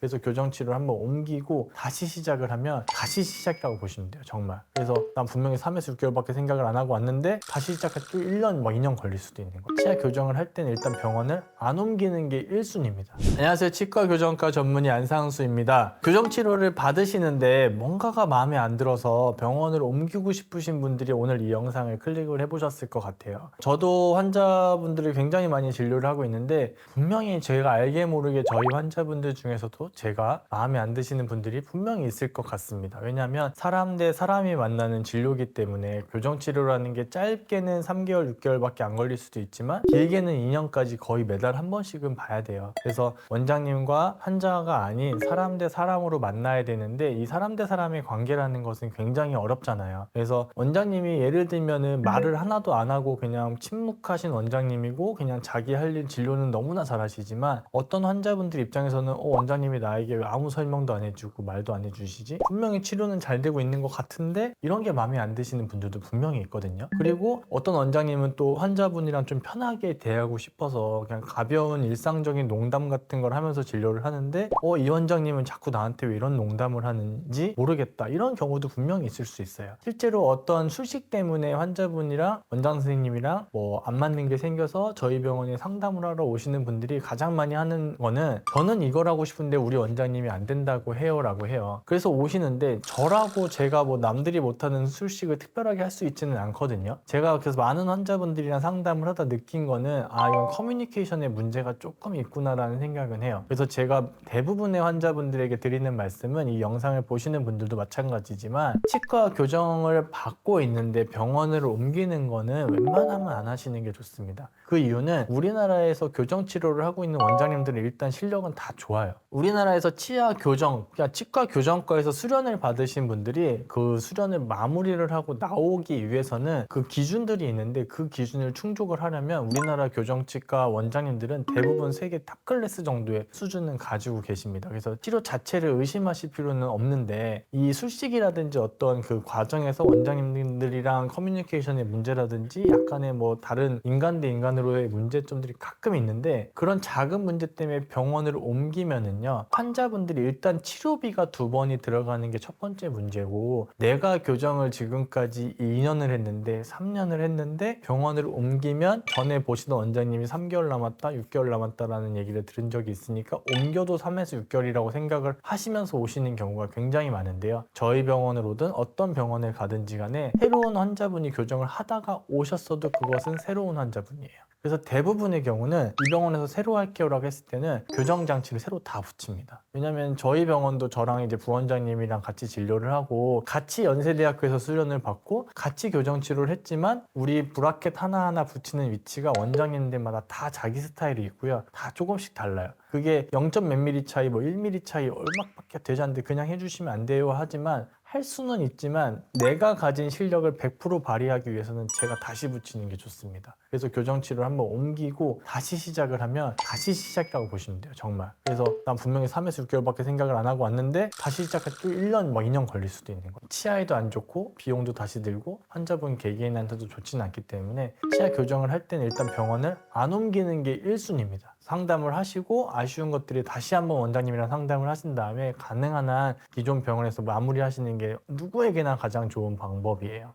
그래서 교정치료를 한번 옮기고 다시 시작을 하면 다시 시작이라고 보시면 돼요, 정말. 그래서 난 분명히 3에서 6개월밖에 생각을 안 하고 왔는데 다시 시작할 때 1년, 2년 걸릴 수도 있는 거예요. 치아 교정을 할 때는 일단 병원을 안 옮기는 게 1순위입니다. 안녕하세요, 치과 교정과 전문의 안상수입니다. 교정치료를 받으시는데 뭔가가 마음에 안 들어서 병원을 옮기고 싶으신 분들이 오늘 이 영상을 클릭을 해보셨을 것 같아요. 저도 환자분들을 굉장히 많이 진료를 하고 있는데 분명히 제가 알게 모르게 저희 환자분들 중에서도 제가 마음에 안 드시는 분들이 분명히 있을 것 같습니다. 왜냐하면 사람 대 사람이 만나는 진료이기 때문에 교정치료라는 게 짧게는 3개월, 6개월밖에 안 걸릴 수도 있지만 길게는 2년까지 거의 매달 한 번씩은 봐야 돼요. 그래서 원장님과 환자가 아닌 사람 대 사람으로 만나야 되는데 이 사람 대 사람의 관계라는 것은 굉장히 어렵잖아요. 그래서 원장님이 예를 들면은 말을 하나도 안 하고 그냥 침묵하신 원장님이고 그냥 자기 할 일 진료는 너무나 잘하시지만 어떤 환자분들 입장에서는 원장님이 나에게 왜 아무 설명도 안 해주고 말도 안 해주시지? 분명히 치료는 잘 되고 있는 것 같은데 이런 게 마음에 안 드시는 분들도 분명히 있거든요. 그리고 어떤 원장님은 또 환자분이랑 좀 편하게 대하고 싶어서 그냥 가벼운 일상적인 농담 같은 걸 하면서 진료를 하는데 이 원장님은 자꾸 나한테 왜 이런 농담을 하는지 모르겠다, 이런 경우도 분명히 있을 수 있어요. 실제로 어떤 수식 때문에 환자분이랑 원장 선생님이랑 안 맞는 게 생겨서 저희 병원에 상담을 하러 오시는 분들이 가장 많이 하는 거는 저는 이걸 하고 싶은데 우리 원장님이 안 된다고 해요 라고 해요. 그래서 오시는데 저라고 제가 남들이 못하는 수식을 특별하게 할 수 있지는 않거든요. 제가 그래서 많은 환자분들이랑 상담을 하다 느낀 거는 이건 커뮤니케이션에 문제가 조금 있구나라는 생각은 해요. 그래서 제가 대부분의 환자분들에게 드리는 말씀은 이 영상을 보시는 분들도 마찬가지지만 치과 교정을 받고 있는데 병원을 옮기는 거는 웬만하면 안 하시는 게 좋습니다. 그 이유는 우리나라에서 교정 치료를 하고 있는 원장님들은 일단 실력은 다 좋아요. 우리나라에서 치아 교정, 그러니까 치과 교정과에서 수련을 받으신 분들이 그 수련을 마무리를 하고 나오기 위해서는 그 기준들이 있는데 그 기준을 충족을 하려면 우리나라 교정치과 원장님들은 대부분 세계 탑클래스 정도의 수준은 가지고 계십니다. 그래서 치료 자체를 의심하실 필요는 없는데 이 술식이라든지 어떤 그 과정에서 원장님들이랑 커뮤니케이션의 문제라든지 약간의 다른 인간 대 인간으로의 문제점들이 가끔 있는데 그런 작은 문제 때문에 병원을 옮기면은요, 환자분들이 일단 치료비가 2번이 들어가는 게 첫 번째 문제고, 내가 교정을 지금까지 2년을 했는데 3년을 했는데 병원을 옮기면 전에 보시던 원장님이 3개월 남았다, 6개월 남았다라는 얘기를 들은 적이 있으니까 옮겨도 3에서 6개월이라고 생각을 하시면서 오시는 경우가 굉장히 많은데요. 저희 병원을 오든 어떤 병원을 가든지 간에 새로운 환자분이 교정을 하다가 오셨어도 그것은 새로운 환자분이에요. 그래서 대부분의 경우는 이 병원에서 새로 할게요라고 했을 때는 교정 장치를 새로 다 붙입니다. 왜냐면 저희 병원도 저랑 이제 부원장님이랑 같이 진료를 하고 같이 연세대학교에서 수련을 받고 같이 교정 치료를 했지만 우리 브라켓 하나하나 붙이는 위치가 원장님들마다 다 자기 스타일이 있고요. 다 조금씩 달라요. 그게 0. 몇 미리 차이, 1mm 차이 얼마밖에 되지 않는데 그냥 해주시면 안 돼요 하지만 할 수는 있지만 내가 가진 실력을 100% 발휘하기 위해서는 제가 다시 붙이는 게 좋습니다. 그래서 교정치료를 한번 옮기고 다시 시작을 하면 다시 시작이라고 보시면 돼요, 정말. 그래서 난 분명히 3에서 6개월밖에 생각을 안 하고 왔는데 다시 시작할 때 1년, 2년 걸릴 수도 있는 거예요. 치아에도 안 좋고 비용도 다시 들고 환자분 개개인한테도 좋지는 않기 때문에 치아 교정을 할 때는 일단 병원을 안 옮기는 게 1순위입니다. 상담을 하시고 아쉬운 것들이 다시 한번 원장님이랑 상담을 하신 다음에 가능한 한 기존 병원에서 마무리하시는 게 누구에게나 가장 좋은 방법이에요.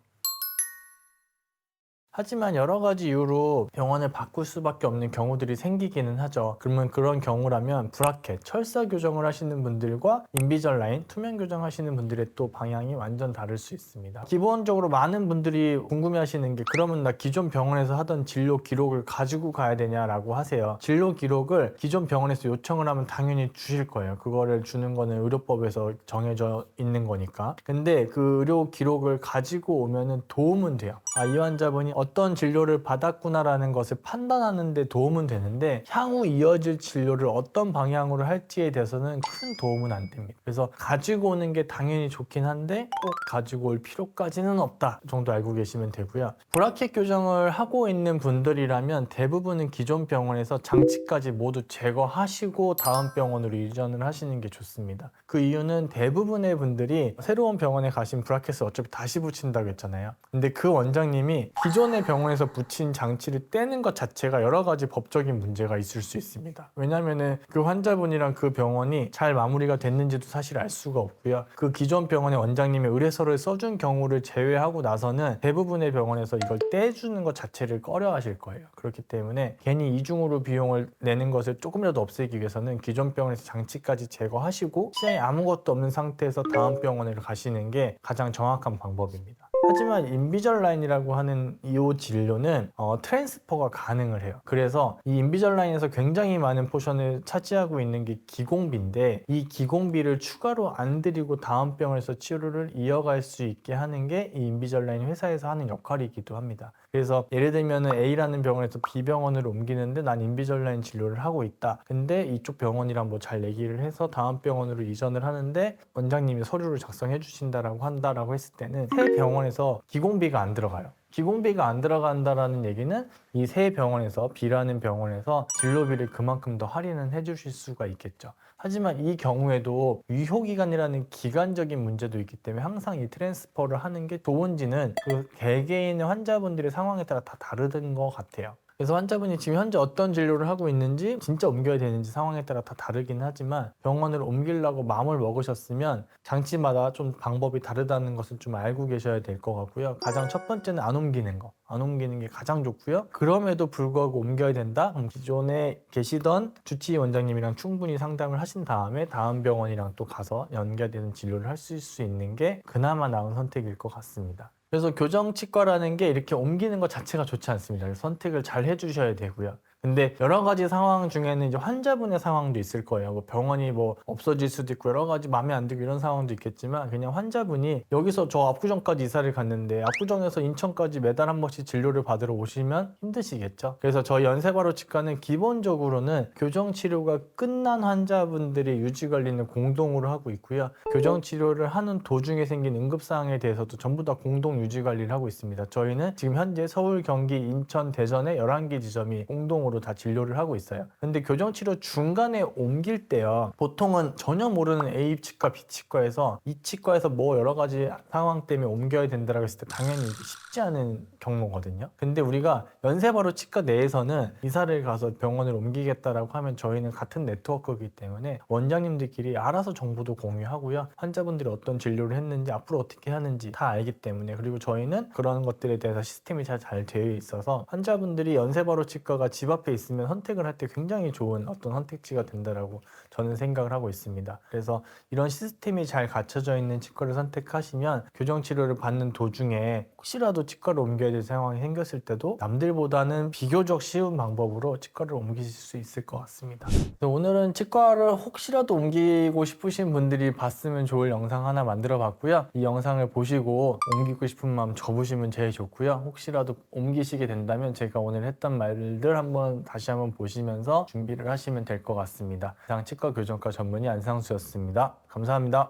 하지만 여러 가지 이유로 병원을 바꿀 수밖에 없는 경우들이 생기기는 하죠. 그러면 그런 경우라면 브라켓, 철사 교정을 하시는 분들과 인비절 라인, 투명 교정 하시는 분들의 또 방향이 완전 다를 수 있습니다. 기본적으로 많은 분들이 궁금해하시는 게 그러면 나 기존 병원에서 하던 진료 기록을 가지고 가야 되냐라고 하세요. 진료 기록을 기존 병원에서 요청을 하면 당연히 주실 거예요. 그거를 주는 거는 의료법에서 정해져 있는 거니까. 근데 그 의료 기록을 가지고 오면은 도움은 돼요. 이 환자분이 어떤 진료를 받았구나라는 것을 판단하는 데 도움은 되는데 향후 이어질 진료를 어떤 방향으로 할지에 대해서는 큰 도움은 안 됩니다. 그래서 가지고 오는 게 당연히 좋긴 한데 꼭 가지고 올 필요까지는 없다 정도 알고 계시면 되고요. 브라켓 교정을 하고 있는 분들이라면 대부분은 기존 병원에서 장치까지 모두 제거하시고 다음 병원으로 이전을 하시는 게 좋습니다. 그 이유는 대부분의 분들이 새로운 병원에 가신 브라켓을 어차피 다시 붙인다고 했잖아요. 근데 그 원장님이 기존에 대부분의 병원에서 붙인 장치를 떼는 것 자체가 여러 가지 법적인 문제가 있을 수 있습니다. 왜냐하면 그 환자분이랑 그 병원이 잘 마무리가 됐는지도 사실 알 수가 없고요. 그 기존 병원의 원장님의 의뢰서를 써준 경우를 제외하고 나서는 대부분의 병원에서 이걸 떼주는 것 자체를 꺼려 하실 거예요. 그렇기 때문에 괜히 이중으로 비용을 내는 것을 조금이라도 없애기 위해서는 기존 병원에서 장치까지 제거하시고 시장에 아무것도 없는 상태에서 다음 병원으로 가시는 게 가장 정확한 방법입니다. 하지만 인비절라인이라고 하는 이 진료는 트랜스퍼가 가능을 해요. 그래서 이 인비절라인에서 굉장히 많은 포션을 차지하고 있는 게 기공비인데, 이 기공비를 추가로 안 들이고 다음 병원에서 치료를 이어갈 수 있게 하는 게 이 인비절라인 회사에서 하는 역할이기도 합니다. 그래서 예를 들면 A라는 병원에서 B병원으로 옮기는데 난 인비절라인 진료를 하고 있다. 근데 이쪽 병원이랑 뭐 잘 얘기를 해서 다음 병원으로 이전을 하는데 원장님이 서류를 작성해 주신다라고 한다라고 했을 때는 새 병원에서 기공비가 안 들어가요. 기공비가 안 들어간다라는 얘기는 이 새 병원에서 B라는 병원에서 진료비를 그만큼 더 할인을 해주실 수가 있겠죠. 하지만 이 경우에도 유효기간이라는 기간적인 문제도 있기 때문에 항상 이 트랜스퍼를 하는 게 좋은지는 그 개개인의 환자분들의 상황에 따라 다 다른 것 같아요. 그래서 환자분이 지금 현재 어떤 진료를 하고 있는지, 진짜 옮겨야 되는지 상황에 따라 다 다르긴 하지만 병원을 옮기려고 마음을 먹으셨으면 장치마다 좀 방법이 다르다는 것을 좀 알고 계셔야 될 것 같고요. 가장 첫 번째는 안 옮기는 거. 안 옮기는 게 가장 좋고요. 그럼에도 불구하고 옮겨야 된다? 그럼 기존에 계시던 주치의 원장님이랑 충분히 상담을 하신 다음에 다음 병원이랑 또 가서 연계되는 진료를 할 수 있는 게 그나마 나은 선택일 것 같습니다. 그래서 교정치과라는 게 이렇게 옮기는 것 자체가 좋지 않습니다. 선택을 잘 해주셔야 되고요. 근데 여러 가지 상황 중에는 이제 환자분의 상황도 있을 거예요. 뭐 병원이 뭐 없어질 수도 있고 여러 가지 마음에 안 들고 이런 상황도 있겠지만, 그냥 환자분이 여기서 저 압구정까지 이사를 갔는데 압구정에서 인천까지 매달 한 번씩 진료를 받으러 오시면 힘드시겠죠. 그래서 저희 연세바로치과는 기본적으로는 교정치료가 끝난 환자분들의 유지관리는 공동으로 하고 있고요. 교정치료를 하는 도중에 생긴 응급사항에 대해서도 전부 다 공동 유지관리를 하고 있습니다. 저희는 지금 현재 서울, 경기, 인천, 대전의 11개 지점이 공동으로 다 진료를 하고 있어요. 근데 교정치료 중간에 옮길 때요, 보통은 전혀 모르는 A치과, B치과에서 이 치과에서 뭐 여러 가지 상황 때문에 옮겨야 된다라고 했을 때 당연히 쉽지 않은 경로거든요. 근데 우리가 연세바로치과 내에서는 이사를 가서 병원을 옮기겠다라고 하면 저희는 같은 네트워크이기 때문에 원장님들끼리 알아서 정보도 공유하고요. 환자분들이 어떤 진료를 했는지 앞으로 어떻게 하는지 다 알기 때문에, 그리고 저희는 그런 것들에 대해서 시스템이 잘 되어 있어서 환자분들이 연세바로치과가 집 앞에 있으면 선택을 할 때 굉장히 좋은 어떤 선택지가 된다라고 저는 생각을 하고 있습니다. 그래서 이런 시스템이 잘 갖춰져 있는 치과를 선택하시면 교정치료를 받는 도중에 혹시라도 치과를 옮겨야 될 상황이 생겼을 때도 남들보다는 비교적 쉬운 방법으로 치과를 옮기실 수 있을 것 같습니다. 오늘은 치과를 혹시라도 옮기고 싶으신 분들이 봤으면 좋을 영상 하나 만들어 봤고요. 이 영상을 보시고 옮기고 싶은 마음 접으시면 제일 좋고요. 혹시라도 옮기시게 된다면 제가 오늘 했던 말들 다시 한번 보시면서 준비를 하시면 될 것 같습니다. 이상 치과 교정과 전문의 안상수였습니다. 감사합니다.